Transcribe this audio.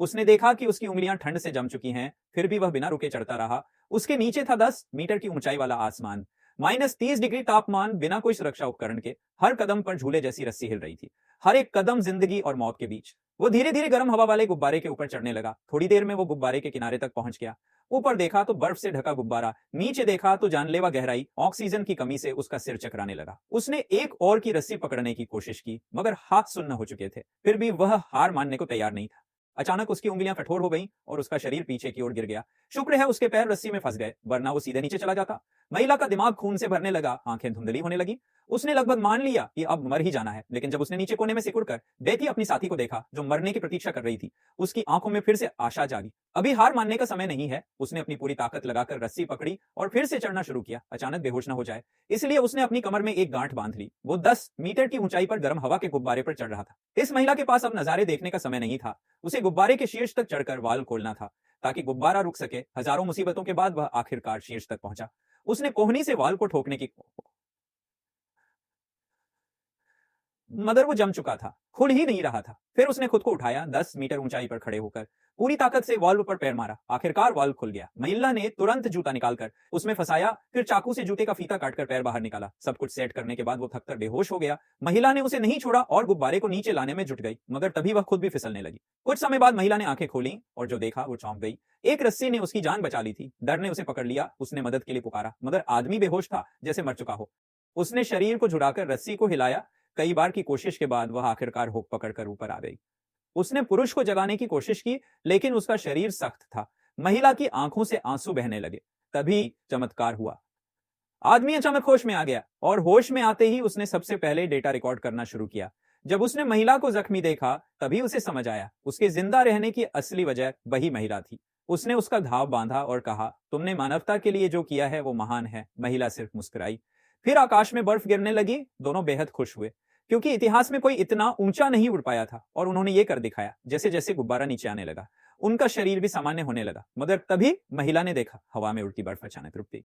उसने देखा कि उसकी उंगलियां ठंड से जम चुकी हैं, फिर भी वह बिना रुके चढ़ता रहा। उसके नीचे था 10 मीटर की ऊंचाई वाला आसमान, -30 डिग्री तापमान, बिना कोई सुरक्षा उपकरण के। हर कदम पर झूले जैसी रस्सी हिल रही थी, हर एक कदम जिंदगी और मौत के बीच। वो धीरे धीरे गर्म हवा वाले गुब्बारे के ऊपर चढ़ने लगा। थोड़ी देर में वो गुब्बारे के किनारे तक पहुंच गया। ऊपर देखा तो बर्फ से ढका गुब्बारा, नीचे देखा तो जानलेवा गहराई। ऑक्सीजन की कमी से उसका सिर चकराने लगा। उसने एक और की रस्सी पकड़ने की कोशिश की, मगर हाथ सुन्न हो चुके थे। फिर भी वह हार मानने को तैयार नहीं था। अचानक उसकी उंगलियां कठोर हो गईं और उसका शरीर पीछे की ओर गिर गया। शुक्र है उसके पैर रस्सी में फंस गए, वरना वो सीधे नीचे चला जाता। महिला का दिमाग खून से भरने लगा, आंखें धुंधली होने लगी। उसने लगभग मान लिया कि अब मर ही जाना है, लेकिन जब उसने नीचे कोने में सिकुड़कर बेथी अपनी साथी को देखा, जो मरने की प्रतीक्षा कर रही थी, उसकी आंखों में फिर से आशा जागी। अभी हार मानने का समय नहीं है। उसने अपनी पूरी ताकत लगाकर रस्सी पकड़ी और फिर से चढ़ना शुरू किया, अचानक बेहोश न हो जाए। इसलिए उसने अपनी कमर में एक गांठ बांध ली। वो 10 मीटर की ऊंचाई पर गर्म हवा के गुब्बारे पर चढ़ रहा था। इस महिला के पास अब नजारे देखने का समय नहीं था। उसे गुब्बारे के शीर्ष तक चढ़कर वाल खोलना था, ताकि गुब्बारा रुक सके। हजारों मुसीबतों के बाद वह आखिरकार शीर्ष तक पहुंचा। उसने कोहनी से वाल को ठोकने की, मगर वो जम चुका था, खुल ही नहीं रहा था। फिर उसने खुद को उठाया, 10 मीटर ऊंचाई पर खड़े होकर पूरी ताकत से वाल्व पर पैर मारा। आखिरकार वाल्व खुल गया। महिला ने तुरंत जूता निकालकर उसमें फंसाया, फिर चाकू से जूते का फीता काटकर पैर बाहर निकाला। सब कुछ सेट करने के बाद वो थककर बेहोश हो गया। महिला ने उसे नहीं छोड़ा और गुब्बारे को नीचे लाने में जुट गई, मगर तभी वह खुद भी फिसलने लगी। कुछ समय बाद महिला ने आंखें खोली और जो देखा वो चौंक गई। एक रस्सी ने उसकी जान बचा ली थी। डर ने उसे पकड़ लिया। उसने मदद के लिए पुकारा, मगर आदमी बेहोश था, जैसे मर चुका हो। उसने शरीर को झुकाकर रस्सी को हिलाया। कई बार की कोशिश के बाद वह आखिरकार हुक पकड़कर ऊपर आ गई। उसने पुरुष को जगाने की कोशिश की, लेकिन उसका शरीर सख्त था। महिला की आंखों से आंसू बहने लगे। तभी चमत्कार हुआ। आदमी अचानक होश में आ गया और होश में आते ही उसने सबसे पहले डेटा रिकॉर्ड करना शुरू किया। जब उसने महिला को जख्मी देखा, तभी उसे समझ आया उसके जिंदा रहने की असली वजह वही महिला थी। उसने उसका घाव बांधा और कहा, तुमने मानवता के लिए जो किया है वो महान है। महिला सिर्फ मुस्कुराई। फिर आकाश में बर्फ गिरने लगी। दोनों बेहद खुश हुए, क्योंकि इतिहास में कोई इतना ऊंचा नहीं उड़ पाया था। और उन्होंने ये कर दिखाया। जैसे जैसे गुब्बारा नीचे आने लगा, उनका शरीर भी सामान्य होने लगा। मगर तभी महिला ने देखा, हवा में उड़ती बर्फ अचानक रुक गई।